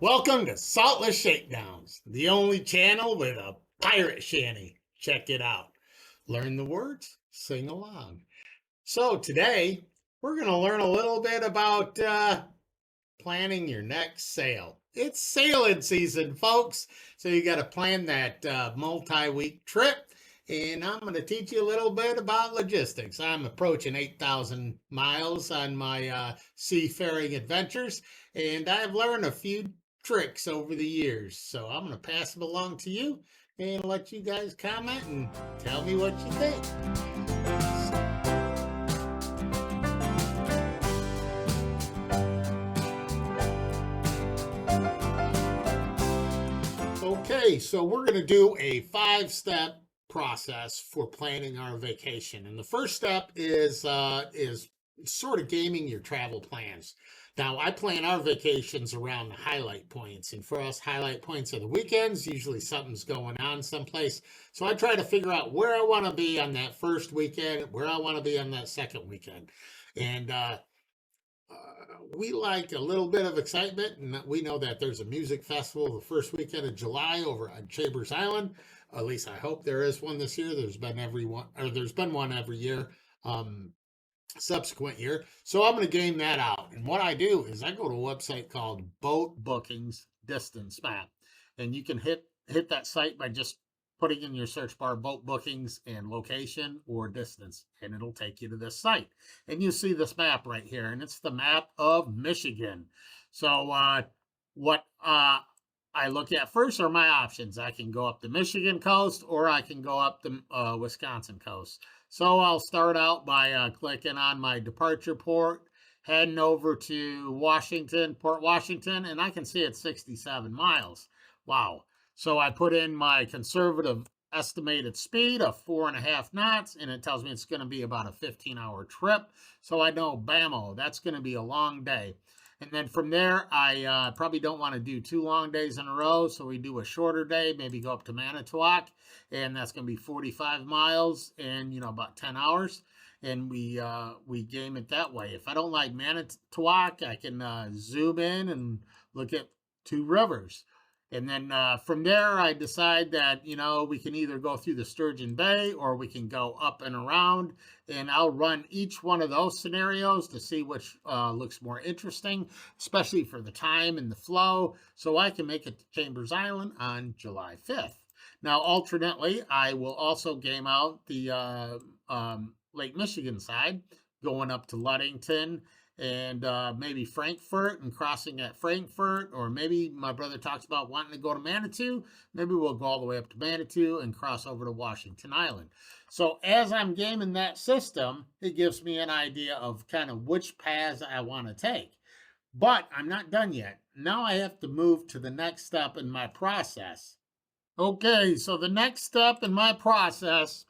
Welcome to Saltless Shakedowns, the only channel with a pirate shanty. Check it out. Learn the words, sing along. So today, we're going to learn a little bit about planning your next sail. It's sailing season, folks. So you got to plan that multi-week trip. And I'm going to teach you a little bit about logistics. I'm approaching 8,000 miles on my seafaring adventures, and I've learned a few tricks over the years. So I'm going to pass them along to you and let you guys comment and tell me what you think. Okay, so we're going to do a 5-step process for planning our vacation. And the first step is sort of gaming your travel plans. Now, I plan our vacations around the highlight points. And for us, highlight points are the weekends. Usually something's going on someplace. So I try to figure out where I want to be on that first weekend, where I want to be on that second weekend. And we like a little bit of excitement, and we know that there's a music festival the first weekend of July over on Chambers Island. At least I hope there is one this year. There's been one every year, subsequent year. So I'm going to game that out. And what I do is I go to a website called Boat Bookings Distance Map, and you can hit that site by just putting in your search bar boat bookings and location or distance, and it'll take you to this site. And you see this map right here, and it's the map of Michigan. So what I look at first are my options. I can go up the Michigan coast, or I can go up the Wisconsin coast. So I'll start out by clicking on my departure port, heading over to Washington, Port Washington, and I can see it's 67 miles. Wow. So I put in my conservative estimated speed of 4.5 knots, and it tells me it's going to be about a 15-hour trip. So I know, bammo, that's going to be a long day. And then from there, I probably don't want to do 2 long days in a row, so we do a shorter day, maybe go up to Manitowoc, and that's going to be 45 miles and, about 10 hours. And we game it that way. If I don't like Manitowoc, I can zoom in and look at 2 rivers. And then from there, I decide that, we can either go through the Sturgeon Bay or we can go up and around. And I'll run each one of those scenarios to see which looks more interesting, especially for the time and the flow, so I can make it to Chambers Island on July 5th. Now, alternately, I will also game out the Lake Michigan side, going up to Ludington and maybe Frankfurt and crossing at Frankfurt, or maybe my brother talks about wanting to go to Manitou. Maybe we'll go all the way up to Manitou and cross over to Washington Island. So as I'm gaming that system, it gives me an idea of kind of which paths I want to take. But I'm not done yet. Now I have to move to the next step in my process. Okay, so the next step in my process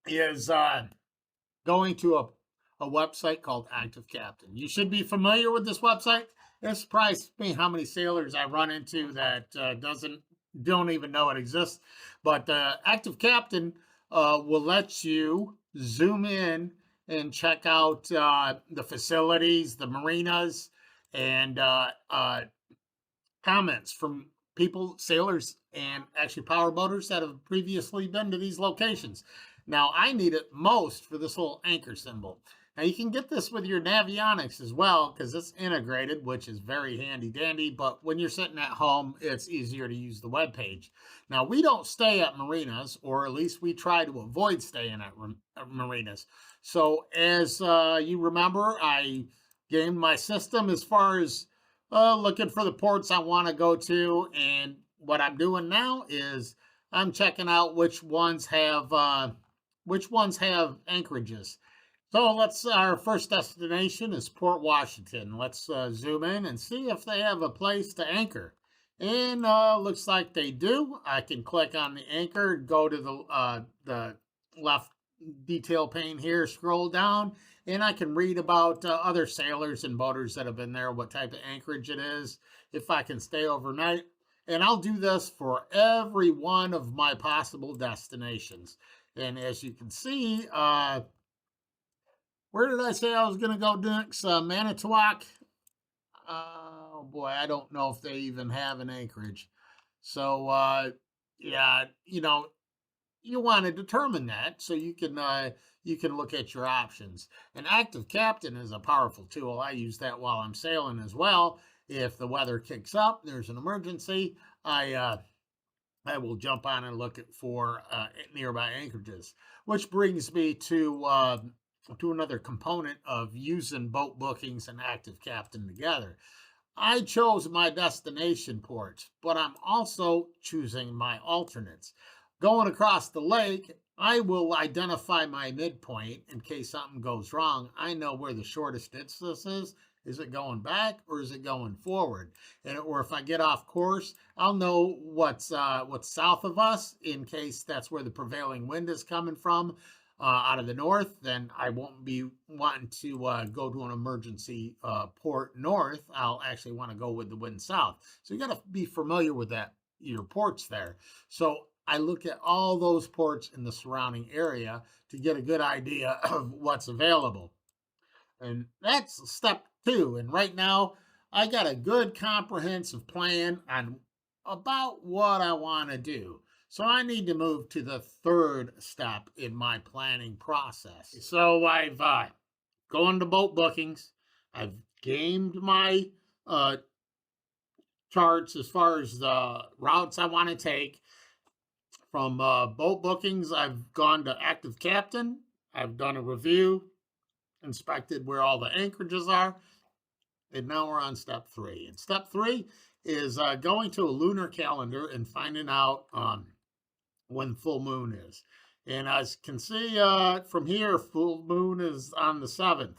is going to a website called Active Captain. You should be familiar with this website. It surprised me how many sailors I run into that don't even know it exists. But Active Captain will let you zoom in and check out the facilities, the marinas, and comments from people, sailors, and actually power boaters that have previously been to these locations. Now, I need it most for this little anchor symbol. Now, you can get this with your Navionics as well because it's integrated, which is very handy-dandy, but when you're sitting at home, it's easier to use the web page. Now, we don't stay at marinas, or at least we try to avoid staying at marinas. So, as you remember, I gamed my system as far as looking for the ports I want to go to, and what I'm doing now is I'm checking out which ones have anchorages. So our first destination is Port Washington. Let's zoom in and see if they have a place to anchor. And looks like they do. I can click on the anchor, go to the left detail pane here, scroll down, and I can read about other sailors and boaters that have been there, what type of anchorage it is, if I can stay overnight. And I'll do this for every one of my possible destinations. And as you can see, where did I say I was going to go next? Manitowoc. Oh boy, I don't know if they even have an anchorage. So yeah, you want to determine that so you can look at your options. An active captain is a powerful tool. I use that while I'm sailing as well. If the weather kicks up, there's an emergency, I will jump on and look for nearby anchorages. Which brings me to another component of using boat bookings and active captain together. I chose my destination ports, but I'm also choosing my alternates. Going across the lake, I will identify my midpoint in case something goes wrong. I know where the shortest distance is. Is it going back or is it going forward? Or if I get off course, I'll know what's south of us in case that's where the prevailing wind is coming from out of the north. Then I won't be wanting to go to an emergency port north. I'll actually want to go with the wind south. So you got to be familiar with that your ports there. So I look at all those ports in the surrounding area to get a good idea of what's available. And that's step two. And right now, I got a good comprehensive plan on about what I want to do. So I need to move to the third step in my planning process. So I've gone to boat bookings. I've gamed my uh, charts as far as the routes I want to take. From boat bookings, I've gone to active captain. I've done a review, inspected where all the anchorages are, and now we're on step three. And step three is going to a lunar calendar and finding out when full moon is. And as you can see from here, full moon is on the 7th.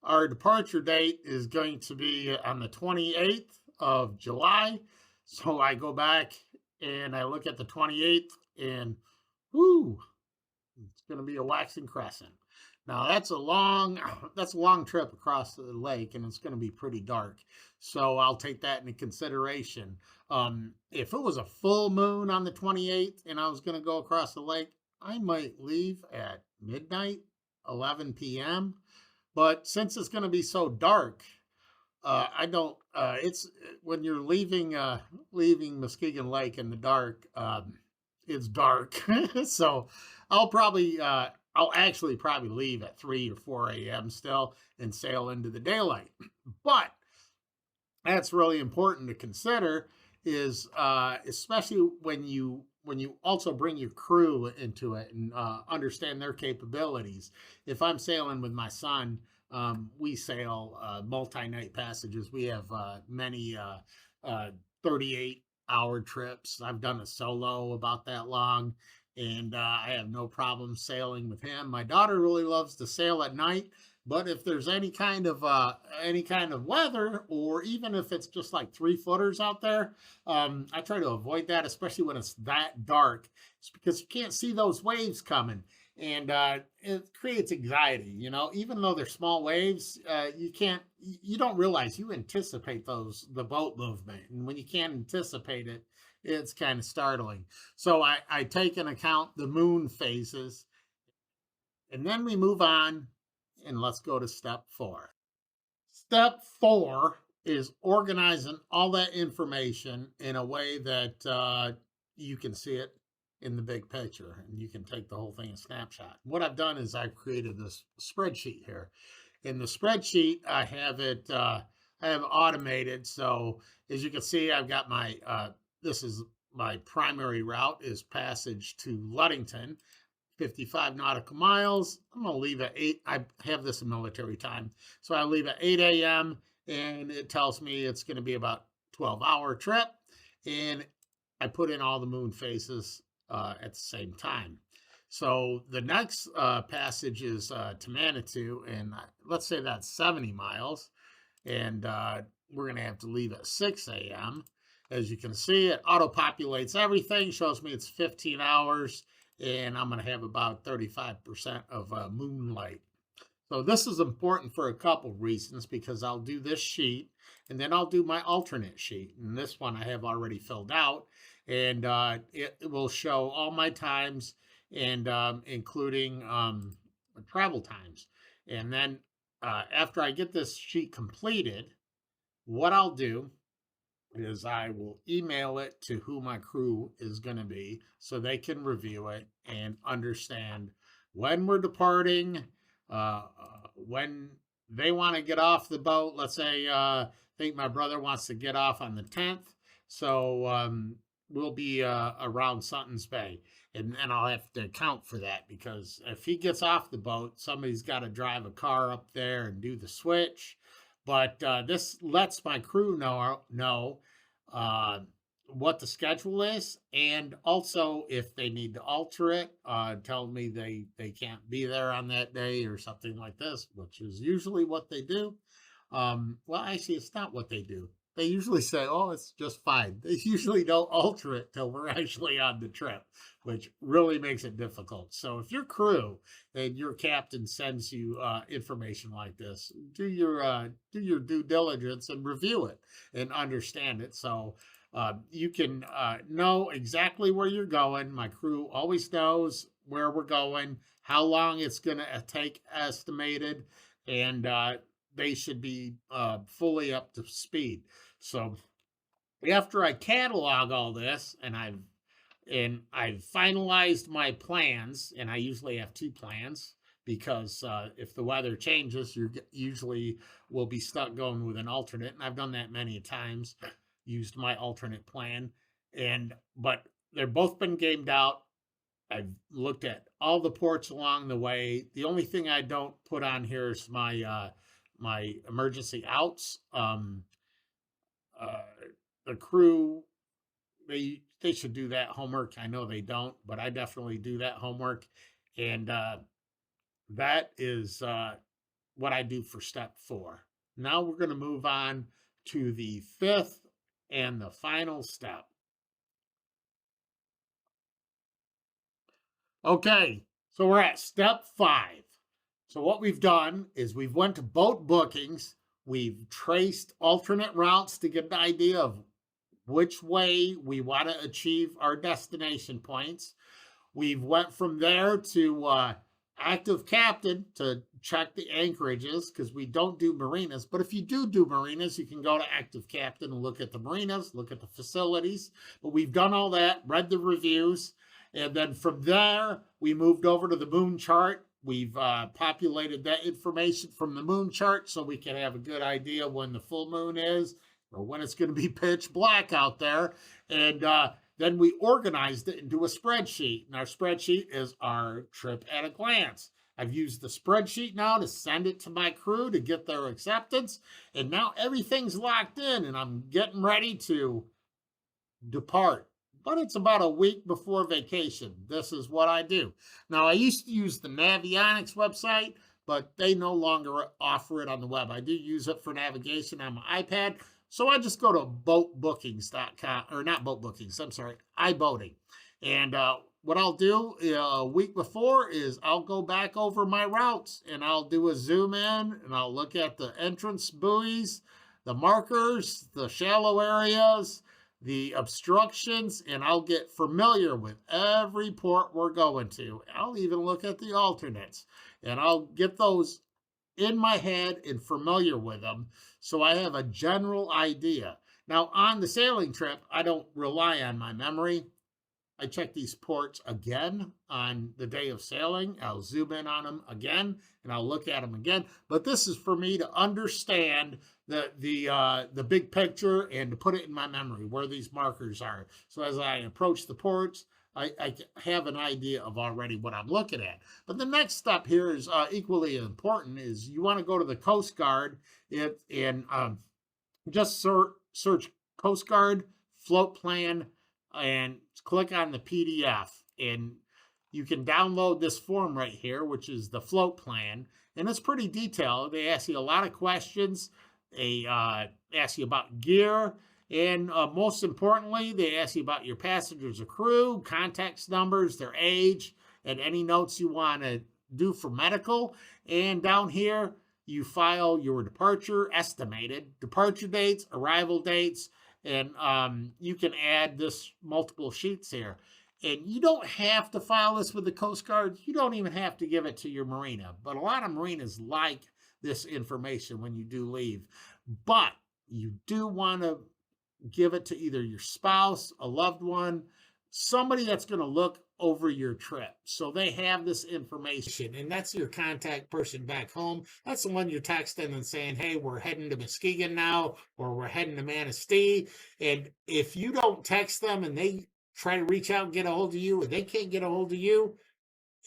Our departure date is going to be on the 28th of July. So I go back and I look at the 28th and whoo, it's going to be a waxing crescent. Now that's a long trip across the lake, and it's going to be pretty dark. So I'll take that into consideration. If it was a full moon on the 28th and I was going to go across the lake, I might leave at midnight, 11 p.m. But since it's going to be so dark, I don't. It's when you're leaving Muskegon Lake in the dark. It's dark, so I'll probably I'll actually probably leave at 3 or 4 a.m. still and sail into the daylight. But that's really important to consider is especially when you also bring your crew into it and understand their capabilities. If I'm sailing with my son, we sail multi-night passages. We have many 38-hour trips. I've done a solo about that long, and I have no problem sailing with him. My daughter really loves to sail at night, but if there's any kind of weather, or even if it's just like 3-footers out there, I try to avoid that, especially when it's that dark. It's because you can't see those waves coming, and it creates anxiety. Even though they're small waves, you don't realize you anticipate the boat movement, and when you can't anticipate it, it's kind of startling. So I take into account the moon phases, and then we move on, and let's go to step 4. Step 4 is organizing all that information in a way that you can see it in the big picture, and you can take the whole thing in snapshot. What I've done is I've created this spreadsheet here. In the spreadsheet, I have automated. So as you can see, I've got my this is my primary route is passage to Ludington, 55 nautical miles. I'm going to leave at 8. I have this in military time. So I leave at 8 a.m. and it tells me it's going to be about 12-hour trip. And I put in all the moon phases at the same time. So the next passage is to Manitou, and let's say that's 70 miles. And we're going to have to leave at 6 a.m. As you can see, it auto-populates everything, shows me it's 15 hours, and I'm going to have about 35% of moonlight. So this is important for a couple reasons, because I'll do this sheet, and then I'll do my alternate sheet. And this one I have already filled out, and it will show all my times, and including travel times. And then after I get this sheet completed, what I'll do is I will email it to who my crew is going to be so they can review it and understand when we're departing, when they want to get off the boat. Let's say, I think my brother wants to get off on the 10th. So we'll be around Sutton's Bay. And I'll have to account for that because if he gets off the boat, somebody's got to drive a car up there and do the switch. But this lets my crew know uh, what the schedule is, and also if they need to alter it, tell me they can't be there on that day or something like this, which is usually what they do. Well, actually, it's not what they do. They usually say, "Oh, it's just fine." They usually don't alter it till we're actually on the trip, which really makes it difficult. So, if your crew and your captain sends you information like this, do your due diligence and review it and understand it. So you can know exactly where you're going. My crew always knows where we're going, how long it's going to take estimated, and they should be fully up to speed. So after I catalog all this and I've finalized my plans, and I usually have two plans because if the weather changes, you usually will be stuck going with an alternate, and I've done that many times. Used my alternate plan, and but they're both been gamed out. I've looked at all the ports along the way. The only thing I don't put on here is my emergency outs. Uh, the crew they should do that homework. I know they don't, but I definitely do that homework, and that is what I do for step 4. Now we're going to move on to the 5th and the final step. Okay, so we're at step 5. So what we've done is we've went to boat bookings. We've traced alternate routes to get an idea of which way we want to achieve our destination points. We've went from there to active captain to check the anchorages because we don't do marinas. But if you do marinas, you can go to active captain and look at the marinas, look at the facilities. But we've done all that, read the reviews. And then from there, we moved over to the moon chart. We've populated that information from the moon chart so we can have a good idea when the full moon is or when it's going to be pitch black out there. And then we organized it into a spreadsheet. And our spreadsheet is our trip at a glance. I've used the spreadsheet now to send it to my crew to get their acceptance. And now everything's locked in and I'm getting ready to depart. But it's about a week before vacation. This is what I do. Now, I used to use the Navionics website, but they no longer offer it on the web. I do use it for navigation on my iPad. So I just go to boatbookings.com, or not boat bookings, I'm sorry, iBoating. And what I'll do a week before is I'll go back over my routes and I'll do a zoom in and I'll look at the entrance buoys, the markers, the shallow areas, the obstructions, and I'll get familiar with every port we're going to. I'll even look at the alternates and I'll get those in my head and familiar with them so I have a general idea. Now, on the sailing trip, I don't rely on my memory. I check these ports again on the day of sailing. I'll zoom in on them again and I'll look at them again. But this is for me to understand the big picture and to put it in my memory where these markers are. So as I approach the ports, I have an idea of already what I'm looking at. But the next step here is equally important. Is you want to go to the Coast Guard and just search Coast Guard float plan and click on the PDF, and you can download this form right here, which is the float plan, and it's pretty detailed. They ask you a lot of questions. They ask you about gear, and most importantly, they ask you about your passengers or crew, contact numbers, their age, and any notes you want to do for medical. And down here, you file your departure, estimated departure dates, arrival dates, and you can add this multiple sheets here. And you don't have to file this with the Coast Guard. You don't even have to give it to your marina. But a lot of marinas like this information when you do leave. But you do want to give it to either your spouse, a loved one, somebody that's going to look over your trip. So they have this information, and that's your contact person back home. That's the one you're texting and saying, hey, we're heading to Muskegon now, or we're heading to Manistee. And if you don't text them and they try to reach out and get a hold of you, and they can't get a hold of you,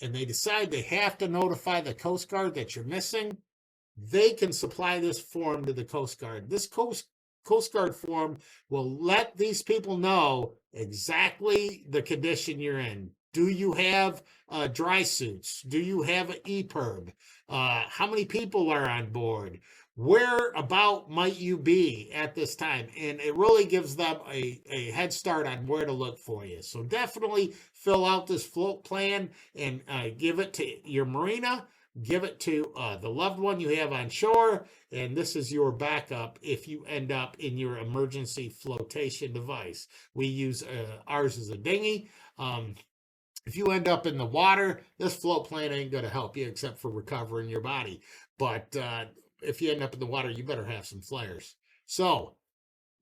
and they decide they have to notify the Coast Guard that you're missing, they can supply this form to the Coast Guard. This Coast Guard form will let these people know exactly the condition you're in. Do you have dry suits? Do you have an EPIRB? How many people are on board? Where about might you be at this time? And it really gives them a head start on where to look for you. So definitely fill out this float plan and give it to your marina. Give it to the loved one you have on shore, and this is your backup if you end up in your emergency flotation device. We use ours as a dinghy. If you end up in the water, this float plan ain't going to help you except for recovering your body. But if you end up in the water, you better have some flares. So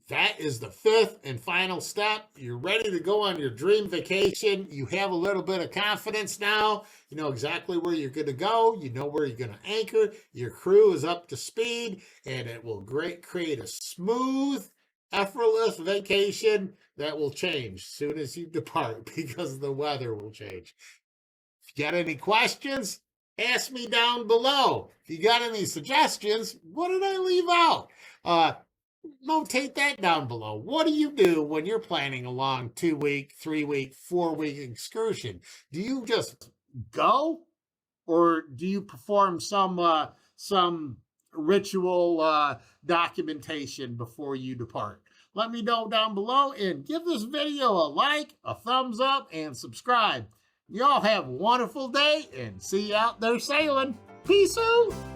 that is the fifth and final step. You're ready to go on your dream vacation. You have a little bit of confidence now. You know exactly where you're going to go. You know where you're going to anchor. Your crew is up to speed, and it will create a smooth, effortless vacation that will change as soon as you depart because the weather will change. If you got any questions, ask me down below. If you got any suggestions, what did I leave out? Notate that down below. What do you do when you're planning a long 2-week, 3-week, 4-week excursion? Do you just go, or do you perform some ritual documentation before you depart? Let me know down below, and give this video a like, a thumbs up, and subscribe. Y'all have a wonderful day, and see you out there sailing. Peace out.